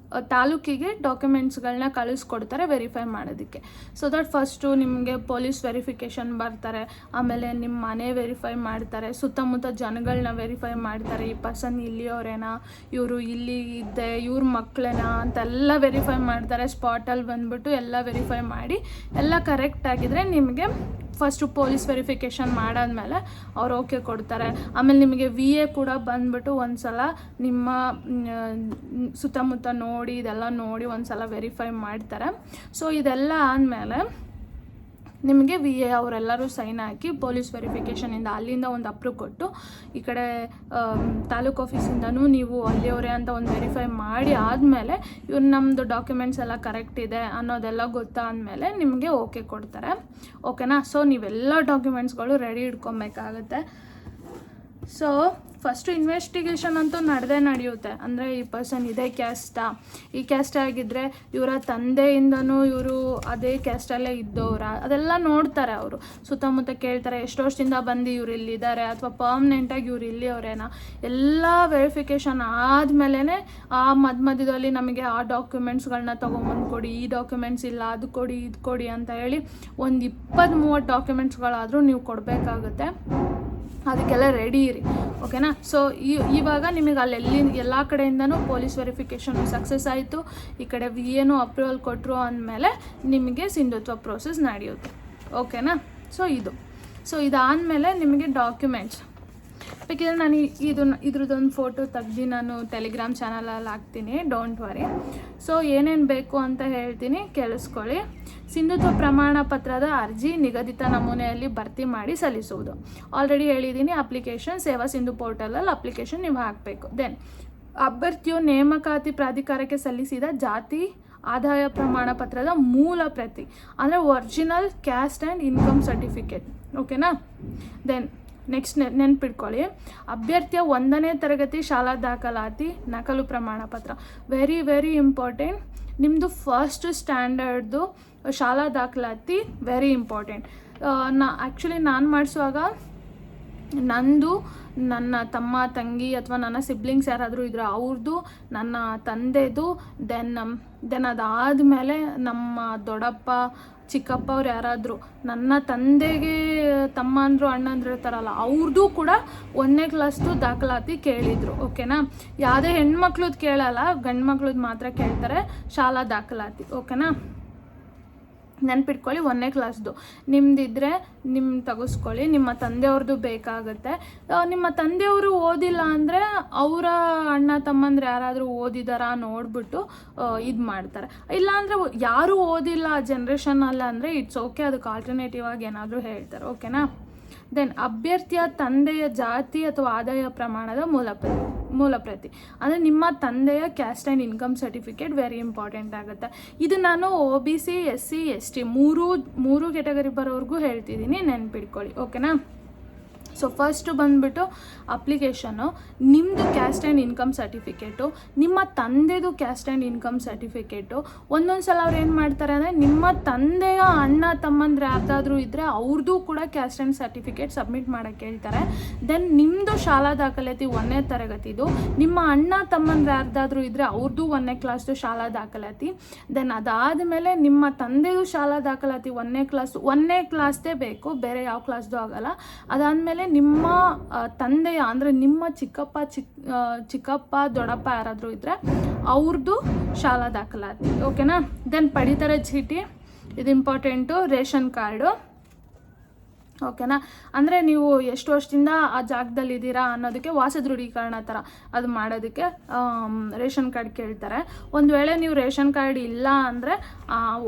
Speaker 1: ತಾಲೂಕಿಗೆ ಡಾಕ್ಯುಮೆಂಟ್ಸ್ಗಳನ್ನ ಕಳಿಸ್ಕೊಡ್ತಾರೆ ವೆರಿಫೈ ಮಾಡೋದಕ್ಕೆ. ಸೊ ದಟ್ ಫಸ್ಟು ನಿಮಗೆ ಪೊಲೀಸ್ ವೆರಿಫಿಕೇಷನ್ ಬರ್ತಾರೆ, ಆಮೇಲೆ ನಿಮ್ಮ ಮನೆ ವೆರಿಫೈ ಮಾಡ್ತಾರೆ, ಸುತ್ತಮುತ್ತ ಜನಗಳನ್ನ ವೆರಿಫೈ ಮಾಡ್ತಾರೆ. ಈ ಪರ್ಸನ್ ಇಲ್ಲಿಯವರೇನಾ, ಇವರು ಇಲ್ಲಿ ಇದ್ದೆ, ಇವ್ರ ಮಕ್ಕಳೇನಾ ಅಂತೆಲ್ಲ ವೆರಿಫೈ ಮಾಡ್ತಾರೆ. ಸ್ಪಾಟಲ್ಲಿ ಬಂದುಬಿಟ್ಟು ಎಲ್ಲ ವೆರಿಫೈ ಮಾಡಿ ಎಲ್ಲ ಕರೆಕ್ಟ್ ಆಗಿದ್ರೆ ನಿಮಗೆ ಫಸ್ಟು ಪೊಲೀಸ್ ವೆರಿಫಿಕೇಷನ್ ಮಾಡಾದ್ಮೇಲೆ ಅವ್ರು ಓಕೆ ಕೊಡ್ತಾರೆ. ಆಮೇಲೆ ನಿಮಗೆ VA ಕೂಡ ಬಂದುಬಿಟ್ಟು ಒಂದು ಸಲ ನಿಮ್ಮ ಸುತ್ತಮುತ್ತ ನೋಡಿ ಇದೆಲ್ಲ ನೋಡಿ ಒಂದು ಸಲ ವೆರಿಫೈ ಮಾಡ್ತಾರೆ. ಸೊ ಇದೆಲ್ಲ ಆದಮೇಲೆ ನಿಮಗೆ VA ಅವರೆಲ್ಲರೂ ಸೈನ್ ಹಾಕಿ ಪೊಲೀಸ್ ವೆರಿಫಿಕೇಷನಿಂದ ಅಲ್ಲಿಂದ ಒಂದು ಅಪ್ರೂವ್ ಕೊಟ್ಟು ಈ ಕಡೆ ತಾಲೂಕು ಆಫೀಸಿಂದನೂ ನೀವು ಅಲ್ಲಿಯವರೇ ಅಂತ ಒಂದು ವೆರಿಫೈ ಮಾಡಿ ಆದಮೇಲೆ ಇವ್ರು ನಮ್ಮದು ಡಾಕ್ಯುಮೆಂಟ್ಸ್ ಎಲ್ಲ ಕರೆಕ್ಟ್ ಇದೆ ಅನ್ನೋದೆಲ್ಲ ಗೊತ್ತಾದಮೇಲೆ ನಿಮಗೆ ಓಕೆ ಕೊಡ್ತಾರೆ. ಓಕೆನಾ? ಸೊ ನೀವೆಲ್ಲ ಡಾಕ್ಯುಮೆಂಟ್ಸ್ಗಳು ರೆಡಿ ಇಟ್ಕೊಬೇಕಾಗತ್ತೆ. ಸೊ ಫಸ್ಟು ಇನ್ವೆಸ್ಟಿಗೇಷನ್ ಅಂತೂ ನಡೆಯುತ್ತೆ. ಅಂದರೆ ಈ ಪರ್ಸನ್ ಇದೇ ಕ್ಯಾಸ್ಟಾ, ಈ ಕ್ಯಾಸ್ಟ್ ಆಗಿದ್ದರೆ ಇವರ ತಂದೆಯಿಂದನೂ ಇವರು ಅದೇ ಕ್ಯಾಸ್ಟಲ್ಲೇ ಇದ್ದವರ, ಅದೆಲ್ಲ ನೋಡ್ತಾರೆ ಅವರು. ಸುತ್ತಮುತ್ತ ಕೇಳ್ತಾರೆ ಎಷ್ಟು ವರ್ಷದಿಂದ ಬಂದು ಇವ್ರು ಇಲ್ಲಿದ್ದಾರೆ ಅಥವಾ ಪರ್ಮನೆಂಟಾಗಿ ಇವ್ರು ಇಲ್ಲಿಯವರೇನಾ. ಎಲ್ಲ ವೆರಿಫಿಕೇಷನ್ ಆದಮೇಲೆ ಆ ಮಧ್ಯದಲ್ಲಿ ನಮಗೆ ಆ ಡಾಕ್ಯುಮೆಂಟ್ಸ್ಗಳನ್ನ ತೊಗೊಂಬಂದು ಕೊಡಿ, ಈ ಡಾಕ್ಯುಮೆಂಟ್ಸ್ ಇಲ್ಲ, ಅದು ಕೊಡಿ, ಇದು ಕೊಡಿ ಅಂತ ಹೇಳಿ ಒಂದು 20-30 ಡಾಕ್ಯುಮೆಂಟ್ಸ್ಗಳಾದರೂ ನೀವು ಕೊಡಬೇಕಾಗುತ್ತೆ. ಅದಕ್ಕೆಲ್ಲ ರೆಡಿ ಇರಿ. ಓಕೆನಾ? ಸೊ ಇವಾಗ ನಿಮಗೆ ಎಲ್ಲ ಕಡೆಯಿಂದನೂ ಪೊಲೀಸ್ ವೆರಿಫಿಕೇಷನ್ ಸಕ್ಸಸ್ ಆಯಿತು, ಈ ಕಡೆ VAನೂ ಅಪ್ರೂವಲ್ ಕೊಟ್ಟರು ಅಂದಮೇಲೆ ನಿಮಗೆ ಸಿಂಧುತ್ವ ಪ್ರೋಸೆಸ್ ನಡೆಯುತ್ತೆ. ಓಕೆನಾ? ಸೊ ಇದಾದಮೇಲೆ ನಿಮಗೆ ಬೇಕಿದ್ರೆ ನಾನು ಇದ್ರದ್ದೊಂದು ಫೋಟೋ ತೆಗ್ದು ನಾನು ಟೆಲಿಗ್ರಾಮ್ ಚಾನಲಲ್ಲಿ ಹಾಕ್ತೀನಿ, ಡೋಂಟ್ ವರಿ. ಸೊ ಏನೇನು ಬೇಕು ಅಂತ ಹೇಳ್ತೀನಿ, ಕೇಳಿಸ್ಕೊಳ್ಳಿ. ಸಿಂಧುತ್ವ ಪ್ರಮಾಣ ಪತ್ರದ ಅರ್ಜಿ ನಿಗದಿತ ನಮೂನೆಯಲ್ಲಿ ಭರ್ತಿ ಮಾಡಿ ಸಲ್ಲಿಸುವುದು. ಆಲ್ರೆಡಿ ಹೇಳಿದ್ದೀನಿ, ಅಪ್ಲಿಕೇಶನ್ ಸೇವಾ ಸಿಂಧು ಪೋರ್ಟಲಲ್ಲಿ ಅಪ್ಲಿಕೇಶನ್ ನೀವು ಹಾಕಬೇಕು. ದೆನ್ ಅಭ್ಯರ್ಥಿಯು ನೇಮಕಾತಿ ಪ್ರಾಧಿಕಾರಕ್ಕೆ ಸಲ್ಲಿಸಿದ ಜಾತಿ ಆದಾಯ ಪ್ರಮಾಣ ಪತ್ರದ ಮೂಲ ಪ್ರತಿ ಅಂದರೆ original caste and income certificate, ಓಕೆನಾ. ದೆನ್ ನೆಕ್ಸ್ಟ್ ನೆನ್ಪಿಟ್ಕೊಳ್ಳಿ, ಅಭ್ಯರ್ಥಿಯ 1ನೇ ತರಗತಿ ಶಾಲಾ ದಾಖಲಾತಿ ನಕಲು ಪ್ರಮಾಣ ಪತ್ರ. Very very important. ನಿಮ್ಮದು ಫಸ್ಟ್ ಸ್ಟ್ಯಾಂಡರ್ಡ್ದು ಶಾಲಾ ದಾಖಲಾತಿ ವೆರಿ ಇಂಪಾರ್ಟೆಂಟ್. ಆ್ಯಕ್ಚುಲಿ ನಾನು ಮಾಡಿಸುವಾಗ ನಂದು, ನನ್ನ ತಮ್ಮ ತಂಗಿ ಅಥವಾ ನನ್ನ ಸಿಬ್ಲಿಂಗ್ಸ್ ಯಾರಾದರೂ ಇದ್ರೆ ಅವ್ರದ್ದು, ನನ್ನ ತಂದೆದು, ದೆನ್ ಅದಾದಮೇಲೆ ನಮ್ಮ ದೊಡ್ಡಪ್ಪ ಚಿಕ್ಕಪ್ಪ ಅವ್ರು ಯಾರಾದರೂ, ನನ್ನ ತಂದೆಗೆ ತಮ್ಮಂದರು ಅಣ್ಣಂದ್ರು ಇರ್ತಾರಲ್ಲ ಅವ್ರದ್ದು ಕೂಡ 1ನೇ ಕ್ಲಾಸ್ದು ದಾಖಲಾತಿ ಕೇಳಿದರು, ಓಕೆನಾ. ಯಾವುದೇ ಹೆಣ್ಮಕ್ಳದ್ದು ಕೇಳಲ್ಲ, ಗಂಡು ಮಕ್ಳದ್ದು ಮಾತ್ರ ಕೇಳ್ತಾರೆ ಶಾಲಾ ದಾಖಲಾತಿ, ಓಕೆನಾ. ನೆನ್ಪಿಟ್ಕೊಳ್ಳಿ, 1ನೇ ಕ್ಲಾಸ್ದು ನಿಮ್ಮದಿದ್ದರೆ ತೆಗೆಸ್ಕೊಳ್ಳಿ. ನಿಮ್ಮ ತಂದೆಯವ್ರದ್ದು ಬೇಕಾಗುತ್ತೆ. ನಿಮ್ಮ ತಂದೆಯವರು ಓದಿಲ್ಲ ಅಂದರೆ ಅವರ ಅಣ್ಣ ತಮ್ಮಂದ್ರೆ ಯಾರಾದರೂ ಓದಿದಾರಾ ನೋಡಿಬಿಟ್ಟು ಇದು ಮಾಡ್ತಾರೆ. ಇಲ್ಲಾಂದರೆ ಯಾರೂ ಓದಿಲ್ಲ ಜನ್ರೇಷನಲ್ಲಿ ಅಂದರೆ ಇಟ್ಸ್ ಓಕೆ, ಅದಕ್ಕೆ ಆಲ್ಟರ್ನೇಟಿವ್ ಆಗಿ ಏನಾದರೂ ಹೇಳ್ತಾರೆ, ಓಕೆನಾ. ದೆನ್ ಅಭ್ಯರ್ಥಿಯ ತಂದೆಯ ಜಾತಿ ಅಥವಾ ಆದಾಯ ಪ್ರಮಾಣದ ಮೂಲ ಪ್ರತಿ ಅಂದರೆ ನಿಮ್ಮ ತಂದೆಯ caste and income certificate very important ಆಗುತ್ತೆ. ಇದು ನಾನು OBC SC ST ಮೂರು ಕ್ಯಾಟಗರಿ ಬರೋವರೆಗೂ ಹೇಳ್ತಿದ್ದೀನಿ, ನೆನ್ಪಿಟ್ಕೊಳ್ಳಿ, ಓಕೆನಾ. ಸೊ ಫಸ್ಟು ಬಂದುಬಿಟ್ಟು ಅಪ್ಲಿಕೇಶನ್ನು, ನಿಮ್ಮದು ಕ್ಯಾಸ್ಟ್ ಆ್ಯಂಡ್ ಇನ್ಕಮ್ ಸರ್ಟಿಫಿಕೇಟು, ನಿಮ್ಮ ತಂದೆದು ಕ್ಯಾಸ್ಟ್ ಆ್ಯಂಡ್ ಇನ್ಕಮ್ ಸರ್ಟಿಫಿಕೇಟು. ಒಂದೊಂದು ಸಲ ಅವ್ರು ಏನು ಮಾಡ್ತಾರೆ ಅಂದರೆ ನಿಮ್ಮ ತಂದೆಯ ಅಣ್ಣ ತಮ್ಮಂದ್ರೆ ಯಾರ್ದಾದ್ರೂ ಇದ್ದರೆ ಅವ್ರದ್ದು ಕೂಡ ಕ್ಯಾಸ್ಟ್ ಆ್ಯಂಡ್ ಸರ್ಟಿಫಿಕೇಟ್ ಸಬ್ಮಿಟ್ ಮಾಡೋಕ್ಕೆ ಹೇಳ್ತಾರೆ. ದೆನ್ ನಿಮ್ಮದು ಶಾಲಾ ದಾಖಲಾತಿ 1ನೇ ತರಗತಿದು, ನಿಮ್ಮ ಅಣ್ಣ ತಮ್ಮಂದ್ರೆ ಯಾರ್ದಾದ್ರೂ ಇದ್ದರೆ ಅವ್ರದ್ದು 1ನೇ ಕ್ಲಾಸ್ದು ಶಾಲಾ ದಾಖಲಾತಿ. ದೆನ್ ಅದಾದಮೇಲೆ ನಿಮ್ಮ ತಂದೆದು ಶಾಲಾ ದಾಖಲಾತಿ 1ನೇ ಕ್ಲಾಸ್ದೇ ಬೇಕು, ಬೇರೆ ಯಾವ ಕ್ಲಾಸ್ದು ಆಗಲ್ಲ. ಅದಾದಮೇಲೆ ನಿಮ್ಮ ತಂದೆಯ ಅಂದರೆ ನಿಮ್ಮ ಚಿಕ್ಕಪ್ಪ ದೊಡ್ಡಪ್ಪ ಯಾರಾದರೂ ಇದ್ದರೆ ಅವ್ರದ್ದು ಶಾಲಾ ದಾಖಲಾತಿ, ಓಕೆನಾ. ದೆನ್ ಪಡಿತರ ಚೀಟಿ, ಇದು ಇಂಪಾರ್ಟೆಂಟು. ರೇಷನ್ ಕಾರ್ಡು, ಓಕೆನಾ. ಅಂದರೆ ನೀವು ಎಷ್ಟು ವರ್ಷದಿಂದ ಆ ಜಾಗದಲ್ಲಿ ಇದ್ದೀರಾ ಅನ್ನೋದಕ್ಕೆ ವಾಸ ದೃಢೀಕರಣ ಥರ ಅದು ಮಾಡೋದಕ್ಕೆ ರೇಷನ್ ಕಾರ್ಡ್ ಕೇಳ್ತಾರೆ. ಒಂದು ವೇಳೆ ನೀವು ರೇಷನ್ ಕಾರ್ಡ್ ಇಲ್ಲ ಅಂದರೆ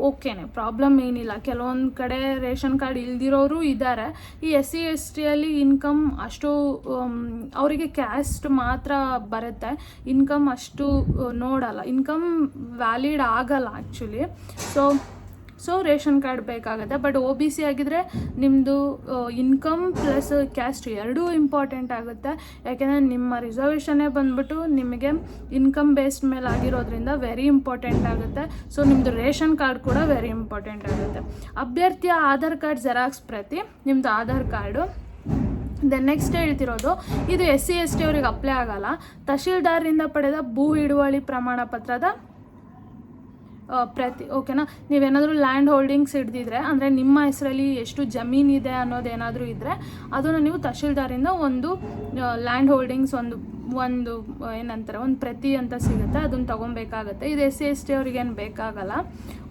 Speaker 1: ಓಕೆನೆ, ಪ್ರಾಬ್ಲಮ್ ಏನಿಲ್ಲ. ಕೆಲವೊಂದು ಕಡೆ ರೇಷನ್ ಕಾರ್ಡ್ ಇಲ್ದಿರೋರು ಇದ್ದಾರೆ. ಈ SC STಯಲ್ಲಿ ಇನ್ಕಮ್ ಅಷ್ಟು ಅವರಿಗೆ ಕ್ಯಾಸ್ಟ್ ಮಾತ್ರ ಬರುತ್ತೆ, ಇನ್ಕಮ್ ಅಷ್ಟು ನೋಡಲ್ಲ, ಇನ್ಕಮ್ ವ್ಯಾಲಿಡ್ ಆಗಲ್ಲ ಆ್ಯಕ್ಚುಲಿ. ಸೊ ರೇಷನ್ ಕಾರ್ಡ್ ಬೇಕಾಗುತ್ತೆ. ಬಟ್ OBC ಆಗಿದ್ದರೆ ನಿಮ್ಮದು ಇನ್ಕಮ್ ಪ್ಲಸ್ ಕ್ಯಾಸ್ಟ್ ಎರಡೂ ಇಂಪಾರ್ಟೆಂಟ್ ಆಗುತ್ತೆ. ಯಾಕೆಂದರೆ ನಿಮ್ಮ ರಿಸರ್ವೇಷನ್ನೇ ಬಂದುಬಿಟ್ಟು ನಿಮಗೆ ಇನ್ಕಮ್ ಬೇಸ್ಡ್ ಮೇಲೆ ಆಗಿರೋದ್ರಿಂದ ವೆರಿ ಇಂಪಾರ್ಟೆಂಟ್ ಆಗುತ್ತೆ. ಸೊ ನಿಮ್ಮದು ರೇಷನ್ ಕಾರ್ಡ್ ಕೂಡ ವೆರಿ ಇಂಪಾರ್ಟೆಂಟ್ ಆಗುತ್ತೆ. ಅಭ್ಯರ್ಥಿಯ ಆಧಾರ್ ಕಾರ್ಡ್ ಜೆರಾಕ್ಸ್ ಪ್ರತಿ, ನಿಮ್ಮದು ಆಧಾರ್ ಕಾರ್ಡು. ದೆನ್ ನೆಕ್ಸ್ಟ್ ಹೇಳ್ತಿರೋದು, ಇದು SC ST ಅವರಿಗೆ ಅಪ್ಲೈ ಆಗಲ್ಲ. ತಹಶೀಲ್ದಾರ್ರಿಂದ ಪಡೆದ ಭೂ ಹಿಡುವಳಿ ಪ್ರಮಾಣ ಪತ್ರದ ಪ್ರತಿ, ಓಕೆನಾ. ನೀವೇನಾದರೂ ಲ್ಯಾಂಡ್ ಹೋಲ್ಡಿಂಗ್ಸ್ ಹಿಡ್ದಿದ್ರೆ ಅಂದರೆ ನಿಮ್ಮ ಹೆಸರಲ್ಲಿ ಎಷ್ಟು ಜಮೀನಿದೆ ಅನ್ನೋದೇನಾದರೂ ಇದ್ದರೆ ಅದನ್ನು ನೀವು ತಹಶೀಲ್ದಾರಿಂದ ಒಂದು ಲ್ಯಾಂಡ್ ಹೋಲ್ಡಿಂಗ್ಸ್ ಒಂದು ಏನಂತಾರೆ ಒಂದು ಪ್ರತಿ ಅಂತ ಸಿಗುತ್ತೆ, ಅದನ್ನು ತೊಗೊಬೇಕಾಗತ್ತೆ. ಇದು SC ST ಅವ್ರಿಗೇನು ಬೇಕಾಗಲ್ಲ,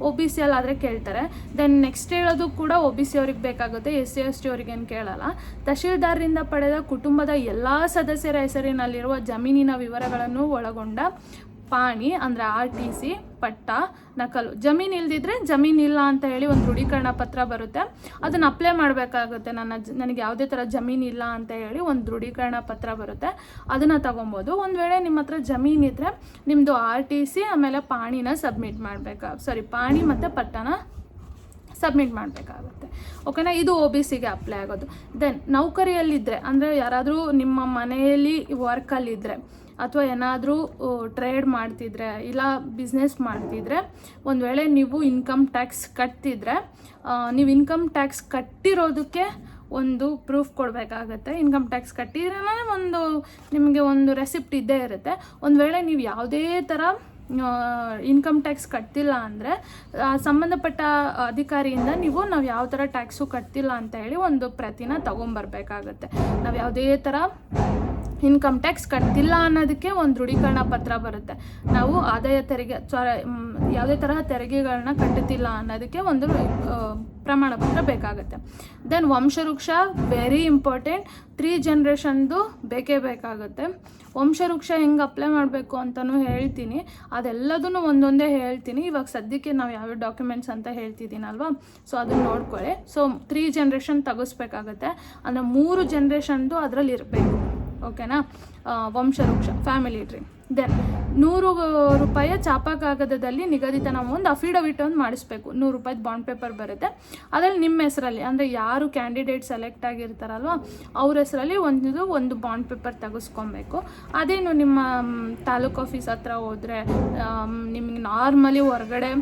Speaker 1: OBC ಆದರೆ ಕೇಳ್ತಾರೆ. ದೆನ್ ನೆಕ್ಸ್ಟ್ ಹೇಳೋದು ಕೂಡ OBC ಅವ್ರಿಗೆ ಬೇಕಾಗುತ್ತೆ, SC ST ಅವ್ರಿಗೇನು ಕೇಳಲ್ಲ. ತಹಶೀಲ್ದಾರರಿಂದ ಪಡೆದ ಕುಟುಂಬದ ಎಲ್ಲ ಸದಸ್ಯರ ಹೆಸರಿನಲ್ಲಿರುವ ಜಮೀನಿನ ವಿವರಗಳನ್ನು ಒಳಗೊಂಡ ಪಾಣಿ ಅಂದರೆ RTC ಪಟ್ಟ ನಕಲು. ಜಮೀನು ಇಲ್ದಿದ್ರೆ ಜಮೀನಿಲ್ಲ ಅಂತ ಹೇಳಿ ಒಂದು ದೃಢೀಕರಣ ಪತ್ರ ಬರುತ್ತೆ, ಅದನ್ನು ಅಪ್ಲೈ ಮಾಡಬೇಕಾಗುತ್ತೆ. ನನಗೆ ಯಾವುದೇ ಥರ ಜಮೀನಿಲ್ಲ ಅಂತ ಹೇಳಿ ಒಂದು ದೃಢೀಕರಣ ಪತ್ರ ಬರುತ್ತೆ, ಅದನ್ನು ತೊಗೊಬೋದು. ಒಂದು ವೇಳೆ ನಿಮ್ಮ ಹತ್ರ ಜಮೀನಿದ್ರೆ ನಿಮ್ಮದು RTC ಆಮೇಲೆ ಪಾಣಿನ ಸಬ್ಮಿಟ್ ಪಾಣಿ ಮತ್ತು ಪಟ್ಟನ ಸಬ್ಮಿಟ್ ಮಾಡಬೇಕಾಗುತ್ತೆ, ಓಕೆನಾ. ಇದು OBCಗೆ ಅಪ್ಲೈ ಆಗೋದು. ದೆನ್ ನೌಕರಿಯಲ್ಲಿದ್ದರೆ ಅಂದರೆ ಯಾರಾದರೂ ನಿಮ್ಮ ಮನೆಯಲ್ಲಿ ವರ್ಕಲ್ಲಿದ್ದರೆ ಅಥವಾ ಏನಾದರೂ ಟ್ರೇಡ್ ಮಾಡ್ತಿದ್ರೆ ಇಲ್ಲ ಬಿಸ್ನೆಸ್ ಮಾಡ್ತಿದ್ರೆ, ಒಂದು ವೇಳೆ ನೀವು ಇನ್ಕಮ್ ಟ್ಯಾಕ್ಸ್ ಕಟ್ತಿದ್ರೆ, ನೀವು ಇನ್ಕಮ್ ಟ್ಯಾಕ್ಸ್ ಕಟ್ಟಿರೋದಕ್ಕೆ ಒಂದು ಪ್ರೂಫ್ ಕೊಡಬೇಕಾಗತ್ತೆ. ಇನ್ಕಮ್ ಟ್ಯಾಕ್ಸ್ ಕಟ್ಟಿದ್ರೆ ನಿಮಗೆ ಒಂದು ರೆಸಿಪ್ಟ್ ಇದ್ದೇ ಇರುತ್ತೆ. ಒಂದು ವೇಳೆ ನೀವು ಯಾವುದೇ ಥರ ಇನ್ಕಮ್ ಟ್ಯಾಕ್ಸ್ ಕಟ್ತಿಲ್ಲ ಅಂದರೆ ಸಂಬಂಧಪಟ್ಟ ಅಧಿಕಾರಿಯಿಂದ ನಾವು ಯಾವ ಥರ ಟ್ಯಾಕ್ಸು ಕಟ್ತಿಲ್ಲ ಅಂತ ಹೇಳಿ ಒಂದು ಪ್ರತಿನ ತೊಗೊಂಬರ್ಬೇಕಾಗತ್ತೆ. ನಾವು ಯಾವುದೇ ಥರ ಇನ್ಕಮ್ ಟ್ಯಾಕ್ಸ್ ಕಟ್ತಿಲ್ಲ ಅನ್ನೋದಕ್ಕೆ ಒಂದು ದೃಢೀಕರಣ ಪತ್ರ ಬರುತ್ತೆ. ನಾವು ಆದಾಯ ತೆರಿಗೆ ಯಾವುದೇ ತರಹ ತೆರಿಗೆಗಳನ್ನ ಕಟ್ಟುತ್ತಿಲ್ಲ ಅನ್ನೋದಕ್ಕೆ ಒಂದು ಪ್ರಮಾಣ ಪತ್ರ ಬೇಕಾಗುತ್ತೆ. ದೆನ್ ವಂಶವೃಕ್ಷ ವೆರಿ ಇಂಪಾರ್ಟೆಂಟ್, 3 ಜನರೇಷನ್ದು ಬೇಕೇ ಬೇಕಾಗುತ್ತೆ. ವಂಶವೃಕ್ಷ ಹೆಂಗೆ ಅಪ್ಲೈ ಮಾಡಬೇಕು ಅಂತಲೂ ಹೇಳ್ತೀನಿ, ಅದೆಲ್ಲದನ್ನು ಒಂದೊಂದೇ ಹೇಳ್ತೀನಿ. ಇವಾಗ ಸದ್ಯಕ್ಕೆ ನಾವು ಯಾವ್ಯಾವ ಡಾಕ್ಯುಮೆಂಟ್ಸ್ ಅಂತ ಹೇಳ್ತಿದ್ದೀನಲ್ವಾ, ಸೊ ಅದನ್ನು ನೋಡ್ಕೊಳ್ಳಿ. ಸೊ 3 ಜನರೇಷನ್ ತೆಗಿಸ್ಬೇಕಾಗತ್ತೆ, ಅಂದರೆ 3 ಜನರೇಷನ್ದು ಅದರಲ್ಲಿ ಇರಬೇಕು. ಓಕೆನಾ? ವಂಶವೃಕ್ಷ ಫ್ಯಾಮಿಲಿ ಟ್ರೀ. ದೆನ್ 100 ರೂಪಾಯಿ ಚಾಪಾ ಕಾಗದದಲ್ಲಿ ನಿಗದಿತ ನಾವು ಒಂದು ಅಫಿಡವಿಟ್ ಒಂದು ಮಾಡಿಸ್ಬೇಕು. 100 ರೂಪಾಯಿದು ಬಾಂಡ್ ಪೇಪರ್ ಬರುತ್ತೆ, ಅದರಲ್ಲಿ ನಿಮ್ಮ ಹೆಸರಲ್ಲಿ, ಅಂದರೆ ಯಾರು ಕ್ಯಾಂಡಿಡೇಟ್ ಸೆಲೆಕ್ಟ್ ಆಗಿರ್ತಾರಲ್ವ ಅವ್ರ ಹೆಸರಲ್ಲಿ ಒಂದು ಬಾಂಡ್ ಪೇಪರ್ ತೆಗೆಸ್ಕೊಬೇಕು. ಅದೇನು ನಿಮ್ಮ ತಾಲೂಕು ಆಫೀಸ್ ಹತ್ರ ಹೋದರೆ ನಿಮಗೆ ನಾರ್ಮಲಿ ಹೊರಗಡೆ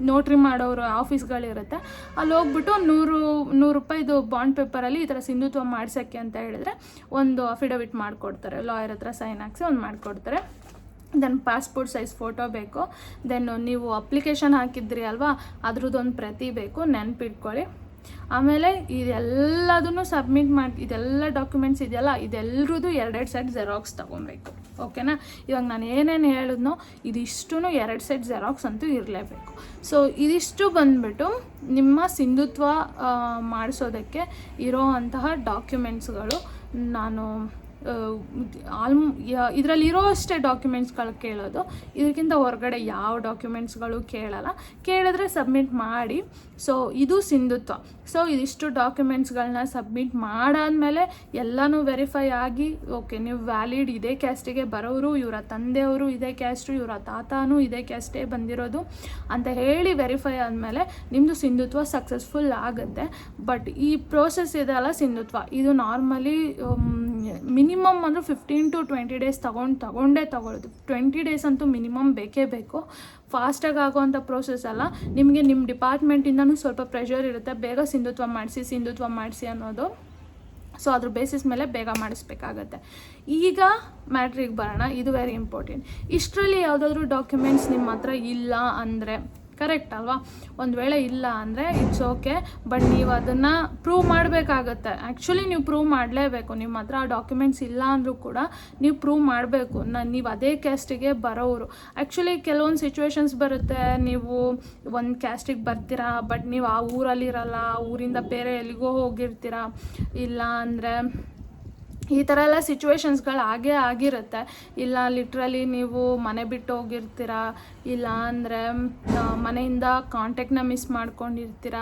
Speaker 1: ನೋಟ್ರಿ ಮಾಡೋರು ಆಫೀಸ್ಗಳಿರುತ್ತೆ, ಅಲ್ಲಿ ಹೋಗ್ಬಿಟ್ಟು 100 ರೂಪಾಯಿದು ಬಾಂಡ್ ಪೇಪರಲ್ಲಿ ಈ ಥರ ಸಿಂಧುತ್ವ ಮಾಡ್ಸೋಕ್ಕೆ ಅಂತ ಹೇಳಿದ್ರೆ ಒಂದು ಅಫಿಡವಿಟ್ ಮಾಡಿಕೊಡ್ತಾರೆ, ಲಾಯರ್ ಹತ್ರ ಸೈನ್ ಹಾಕ್ಸಿ ಒಂದು ಮಾಡಿಕೊಡ್ತಾರೆ. ದೆನ್ ಪಾಸ್ಪೋರ್ಟ್ ಸೈಜ್ ಫೋಟೋ ಬೇಕು. ದೆನ್ ನೀವು ಅಪ್ಲಿಕೇಶನ್ ಹಾಕಿದ್ರಿ ಅಲ್ವಾ, ಅದ್ರದ್ದೊಂದು ಪ್ರತಿ ಬೇಕು, ನೆನಪಿಟ್ಕೊಳ್ಳಿ. ಆಮೇಲೆ ಇದೆಲ್ಲದನ್ನು ಸಬ್ಮಿಟ್ ಮಾಡಿ, ಇದೆಲ್ಲ ಡಾಕ್ಯುಮೆಂಟ್ಸ್ ಇದೆಯಲ್ಲ, ಇದೆಲ್ಲರದ್ದು 2 ಸೆಟ್ ಜೆರಾಕ್ಸ್ ತೊಗೊಬೇಕು. ಓಕೆನಾ? ಇವಾಗ ನಾನು ಏನೇನು ಹೇಳಿದ್ನೋ ಇದಿಷ್ಟು 2 ಸೆಟ್ ಜೆರಾಕ್ಸ್ ಅಂತೂ ಇರಲೇಬೇಕು. ಸೊ ಇದಿಷ್ಟು ಬಂದುಬಿಟ್ಟು ನಿಮ್ಮ ಸಿಂಧುತ್ವ ಮಾಡಿಸೋದಕ್ಕೆ ಇರೋ ಅಂತಹ ಡಾಕ್ಯುಮೆಂಟ್ಸ್ಗಳು. ನಾನು ಇದರಲ್ಲಿರೋ ಅಷ್ಟೇ ಡಾಕ್ಯುಮೆಂಟ್ಸ್ಗಳು ಕೇಳೋದು, ಇದಕ್ಕಿಂತ ಹೊರಗಡೆ ಯಾವ ಡಾಕ್ಯುಮೆಂಟ್ಸ್ಗಳು ಕೇಳಲ್ಲ. ಕೇಳಿದ್ರೆ ಸಬ್ಮಿಟ್ ಮಾಡಿ. ಸೊ ಇದು ಸಿಂಧುತ್ವ. ಸೊ ಇದಿಷ್ಟು ಡಾಕ್ಯುಮೆಂಟ್ಸ್ಗಳನ್ನ ಸಬ್ಮಿಟ್ ಮಾಡಾದಮೇಲೆ ಎಲ್ಲನೂ ವೆರಿಫೈ ಆಗಿ, ಓಕೆ ನೀವು ವ್ಯಾಲಿಡ್ ಇದೇ ಕ್ಯಾಸ್ಟಿಗೆ ಬರೋರು, ಇವರ ತಂದೆಯವರು ಇದೇ ಕ್ಯಾಸ್ಟು, ಇವರ ತಾತನೂ ಇದೇ ಕ್ಯಾಸ್ಟೇ ಬಂದಿರೋದು ಅಂತ ಹೇಳಿ ವೆರಿಫೈ ಆದಮೇಲೆ ನಿಮ್ಮದು ಸಿಂಧುತ್ವ ಸಕ್ಸಸ್ಫುಲ್ ಆಗುತ್ತೆ. ಬಟ್ ಈ ಪ್ರೋಸೆಸ್ ಇದೆಯಲ್ಲ ಸಿಂಧುತ್ವ, ಇದು ನಾರ್ಮಲಿ ಮಿನಿಮಮ್ ಅಂದರೆ 15 to 20 ಡೇಸ್ ತಗೊಂಡೇ ತಗೊಳ್ಳೋದು. 20 ಡೇಸ್ ಅಂತೂ ಮಿನಿಮಮ್ ಬೇಕೇ ಬೇಕು. ಫಾಸ್ಟಾಗಿ ಆಗೋವಂಥ ಪ್ರೋಸೆಸ್ ಅಲ್ಲ. ನಿಮಗೆ ನಿಮ್ಮ ಡಿಪಾರ್ಟ್ಮೆಂಟಿಂದನೂ ಸ್ವಲ್ಪ ಪ್ರೆಷರ್ ಇರುತ್ತೆ, ಬೇಗ ಸಿಂಧುತ್ವ ಮಾಡಿಸಿ ಅನ್ನೋದು. ಸೊ ಅದ್ರ ಬೇಸಿಸ್ ಮೇಲೆ ಬೇಗ ಮಾಡಿಸ್ಬೇಕಾಗತ್ತೆ. ಈಗ ಮ್ಯಾಟ್ರಿಗೆ ಬರೋಣ, ಇದು ವೆರಿ ಇಂಪಾರ್ಟೆಂಟ್. ಇಷ್ಟರಲ್ಲಿ ಯಾವುದಾದ್ರೂ ಡಾಕ್ಯುಮೆಂಟ್ಸ್ ನಿಮ್ಮ ಹತ್ರ ಇಲ್ಲ ಅಂದರೆ, ಕರೆಕ್ಟ್ ಅಲ್ವಾ? ಒಂದು ವೇಳೆ ಇಲ್ಲ ಅಂದರೆ ಇಟ್ಸ್ ಓಕೆ, ಬಟ್ ನೀವು ಅದನ್ನು ಪ್ರೂವ್ ಮಾಡಬೇಕಾಗತ್ತೆ. ಆ್ಯಕ್ಚುಲಿ ನೀವು ಪ್ರೂವ್ ಮಾಡಲೇಬೇಕು. ನಿಮ್ಮ ಹತ್ರ ಆ ಡಾಕ್ಯುಮೆಂಟ್ಸ್ ಇಲ್ಲ ಅಂದರೂ ಕೂಡ ನೀವು ಪ್ರೂವ್ ಮಾಡಬೇಕು, ನೀವು ಅದೇ ಕ್ಯಾಸ್ಟಿಗೆ ಬರೋರು. ಆ್ಯಕ್ಚುಲಿ ಕೆಲವೊಂದು ಸಿಚುವೇಶನ್ಸ್ ಬರುತ್ತೆ, ನೀವು ಒಂದು ಕ್ಯಾಸ್ಟಿಗೆ ಬರ್ತೀರಾ, ಬಟ್ ನೀವು ಆ ಊರಲ್ಲಿರಲ್ಲ, ಊರಿಂದ ಬೇರೆ ಎಲ್ಲಿಗೋ ಹೋಗಿರ್ತೀರಾ, ಇಲ್ಲ ಅಂದರೆ ಈ ಥರ ಎಲ್ಲ ಸಿಚುವೇಶನ್ಸ್ಗಳು ಆಗಿರುತ್ತೆ. ಇಲ್ಲ ಲಿಟ್ರಲಿ ನೀವು ಮನೆ ಬಿಟ್ಟು ಹೋಗಿರ್ತೀರ, ಇಲ್ಲ ಅಂದರೆ ಮನೆಯಿಂದ ಕಾಂಟ್ಯಾಕ್ಟ್ನ ಮಿಸ್ ಮಾಡ್ಕೊಂಡಿರ್ತೀರ,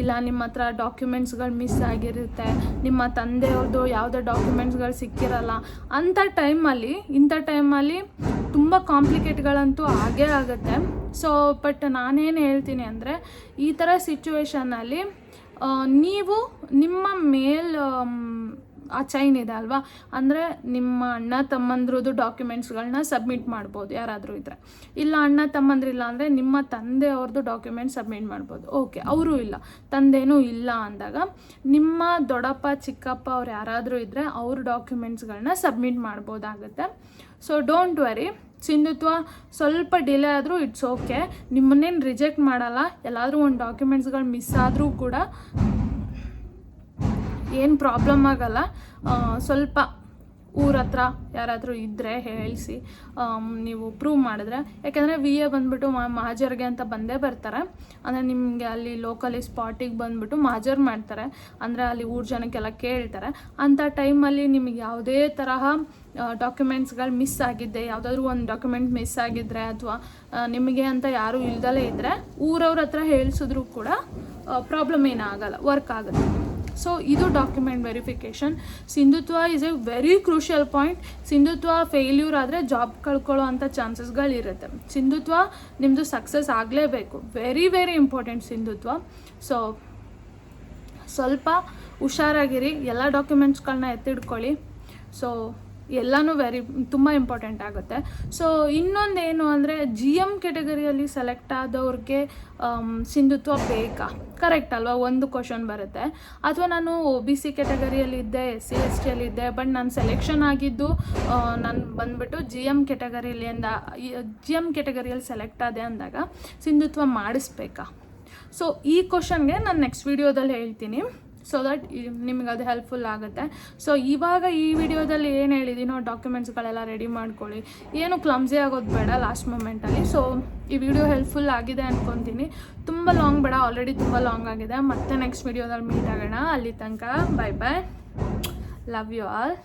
Speaker 1: ಇಲ್ಲ ನಿಮ್ಮ ಹತ್ರ ಡಾಕ್ಯುಮೆಂಟ್ಸ್ಗಳು ಮಿಸ್ ಆಗಿರುತ್ತೆ, ನಿಮ್ಮ ತಂದೆಯವ್ರದ್ದು ಯಾವುದೋ ಡಾಕ್ಯುಮೆಂಟ್ಸ್ಗಳು ಸಿಕ್ಕಿರಲ್ಲ. ಇಂಥ ಟೈಮಲ್ಲಿ ತುಂಬ ಕಾಂಪ್ಲಿಕೇಟ್ಗಳಂತೂ ಆಗುತ್ತೆ. ಸೊ ಬಟ್ ನಾನೇನು ಹೇಳ್ತೀನಿ ಅಂದರೆ, ಈ ಥರ ಸಿಚುವೇಶನಲ್ಲಿ ನೀವು ನಿಮ್ಮ ಆ ಚೈನ್ ಇದೆ ಅಲ್ವಾ, ಅಂದರೆ ನಿಮ್ಮ ಅಣ್ಣ ತಮ್ಮಂದ್ರದ್ದು ಡಾಕ್ಯುಮೆಂಟ್ಸ್ಗಳನ್ನ ಸಬ್ಮಿಟ್ ಮಾಡ್ಬೋದು ಯಾರಾದರೂ ಇದ್ದರೆ. ಇಲ್ಲ ಅಣ್ಣ ತಮ್ಮಂದ್ರಿಲ್ಲ ಅಂದರೆ ನಿಮ್ಮ ತಂದೆಯವ್ರದ್ದು ಡಾಕ್ಯುಮೆಂಟ್ಸ್ ಸಬ್ಮಿಟ್ ಮಾಡ್ಬೋದು. ಓಕೆ, ಅವರು ಇಲ್ಲ, ತಂದೆನೂ ಇಲ್ಲ ಅಂದಾಗ ನಿಮ್ಮ ದೊಡ್ಡಪ್ಪ ಚಿಕ್ಕಪ್ಪ ಅವ್ರು ಯಾರಾದರೂ ಇದ್ದರೆ ಅವ್ರ ಡಾಕ್ಯುಮೆಂಟ್ಸ್ಗಳನ್ನ ಸಬ್ಮಿಟ್ ಮಾಡ್ಬೋದಾಗುತ್ತೆ. ಸೊ ಡೋಂಟ್ ವರಿ, ಸಿಂಧುತ್ವ ಸ್ವಲ್ಪ ಡಿಲೇ ಆದರೂ ಇಟ್ಸ್ ಓಕೆ, ನಿಮ್ಮನ್ನೇನು ರಿಜೆಕ್ಟ್ ಮಾಡಲ್ಲ. ಎಲ್ಲಾದರೂ ಒಂದು ಡಾಕ್ಯುಮೆಂಟ್ಸ್ಗಳು ಮಿಸ್ ಆದರೂ ಕೂಡ ಏನು ಪ್ರಾಬ್ಲಮ್ ಆಗಲ್ಲ. ಸ್ವಲ್ಪ ಊರ ಹತ್ರ ಯಾರಾದರೂ ಇದ್ದರೆ ಹೇಳಿಸಿ ನೀವು ಪ್ರೂವ್ ಮಾಡಿದ್ರೆ, ಯಾಕೆಂದರೆ VA ಬಂದುಬಿಟ್ಟು ಮಹಾಜರ್ಗೆ ಅಂತ ಬಂದೇ ಬರ್ತಾರೆ. ಅಂದರೆ ನಿಮಗೆ ಅಲ್ಲಿ ಲೋಕಲಿ ಸ್ಪಾಟಿಗೆ ಬಂದುಬಿಟ್ಟು ಮಹಾಜರ್ ಮಾಡ್ತಾರೆ, ಅಂದರೆ ಅಲ್ಲಿ ಊರ ಜನಕ್ಕೆಲ್ಲ ಕೇಳ್ತಾರೆ. ಅಂಥ ಟೈಮಲ್ಲಿ ನಿಮಗೆ ಯಾವುದೇ ತರಹ ಡಾಕ್ಯುಮೆಂಟ್ಸ್ಗಳು ಮಿಸ್ ಆಗಿದ್ದೆ, ಯಾವುದಾದ್ರೂ ಒಂದು ಡಾಕ್ಯುಮೆಂಟ್ ಮಿಸ್ ಆಗಿದ್ದರೆ, ಅಥವಾ ನಿಮಗೆ ಅಂತ ಯಾರೂ ಇಲ್ದಲೇ ಇದ್ದರೆ ಊರವ್ರ ಹತ್ರ ಹೇಳಿಸಿದ್ರು ಕೂಡ ಪ್ರಾಬ್ಲಮ್ ಏನಾಗಲ್ಲ, ವರ್ಕ್ ಆಗುತ್ತೆ. ಸೊ ಇದು ಡಾಕ್ಯುಮೆಂಟ್ ವೆರಿಫಿಕೇಷನ್. ಸಿಂಧುತ್ವ is A very crucial point. ಸಿಂಧುತ್ವ ಫೇಲ್ಯೂರ್ ಆದರೆ ಜಾಬ್ ಕಳ್ಕೊಳ್ಳೋ ಅಂಥ ಚಾನ್ಸಸ್ಗಳಿರುತ್ತೆ. ಸಿಂಧುತ್ವ ನಿಮ್ಮದು ಸಕ್ಸಸ್ ಆಗಲೇಬೇಕು, ವೆರಿ ವೆರಿ ಇಂಪಾರ್ಟೆಂಟ್ ಸಿಂಧುತ್ವ. ಸೊ ಸ್ವಲ್ಪ ಹುಷಾರಾಗಿರಿ, ಎಲ್ಲ ಡಾಕ್ಯುಮೆಂಟ್ಸ್ಗಳನ್ನ ಎತ್ತಿಡ್ಕೊಳ್ಳಿ. ಸೊ ಎಲ್ಲನೂ ತುಂಬ ಇಂಪಾರ್ಟೆಂಟ್ ಆಗುತ್ತೆ. ಸೊ ಇನ್ನೊಂದೇನು ಅಂದರೆ, GM ಕೆಟಗರಿಯಲ್ಲಿ ಸೆಲೆಕ್ಟ್ ಆದವ್ರಿಗೆ ಸಿಂಧುತ್ವ ಬೇಕಾ? ಕರೆಕ್ಟ್ ಅಲ್ವಾ? ಒಂದು ಕ್ವಶನ್ ಬರುತ್ತೆ. ಅಥವಾ ನಾನು OBC ಕೆಟಗರಿಯಲ್ಲಿದ್ದೆ, SC STಯಲ್ಲಿದ್ದೆ, ಬಟ್ ನಾನು ಸೆಲೆಕ್ಷನ್ ಆಗಿದ್ದು ನಾನು ಬಂದುಬಿಟ್ಟು GM ಕೆಟಗರಿಯಲ್ಲಿ ಸೆಲೆಕ್ಟ್ ಆದೆ ಅಂದಾಗ ಸಿಂಧುತ್ವ ಮಾಡಿಸ್ಬೇಕಾ? ಸೊ ಈ ಕ್ವಶನ್ಗೆ ನಾನು ನೆಕ್ಸ್ಟ್ ವಿಡಿಯೋದಲ್ಲಿ ಹೇಳ್ತೀನಿ. ಸೊ ದಟ್ ನಿಮಗೆ ಅದು ಹೆಲ್ಪ್ಫುಲ್ ಆಗುತ್ತೆ. ಸೊ ಇವಾಗ ಈ ವಿಡಿಯೋದಲ್ಲಿ ಏನು ಹೇಳಿದ್ದೀನೋ ಡಾಕ್ಯುಮೆಂಟ್ಸ್ಗಳೆಲ್ಲ ರೆಡಿ ಮಾಡ್ಕೊಳ್ಳಿ, ಏನು ಕ್ಲಮ್ಸಿ ಆಗೋದು ಬೇಡ ಲಾಸ್ಟ್ ಮೂಮೆಂಟಲ್ಲಿ. ಸೊ ಈ ವಿಡಿಯೋ ಹೆಲ್ಪ್ಫುಲ್ ಆಗಿದೆ ಅಂದ್ಕೊತೀನಿ. ತುಂಬ ಲಾಂಗ್ ಬೇಡ, ಆಲ್ರೆಡಿ ತುಂಬ ಲಾಂಗ್ ಆಗಿದೆ. ಮತ್ತೆ ನೆಕ್ಸ್ಟ್ ವಿಡಿಯೋದಲ್ಲಿ ಮೀಟ್ ಆಗೋಣ. ಅಲ್ಲಿ ತನಕ ಬಾಯ್ ಬಾಯ್, ಲವ್ ಯು ಆಲ್.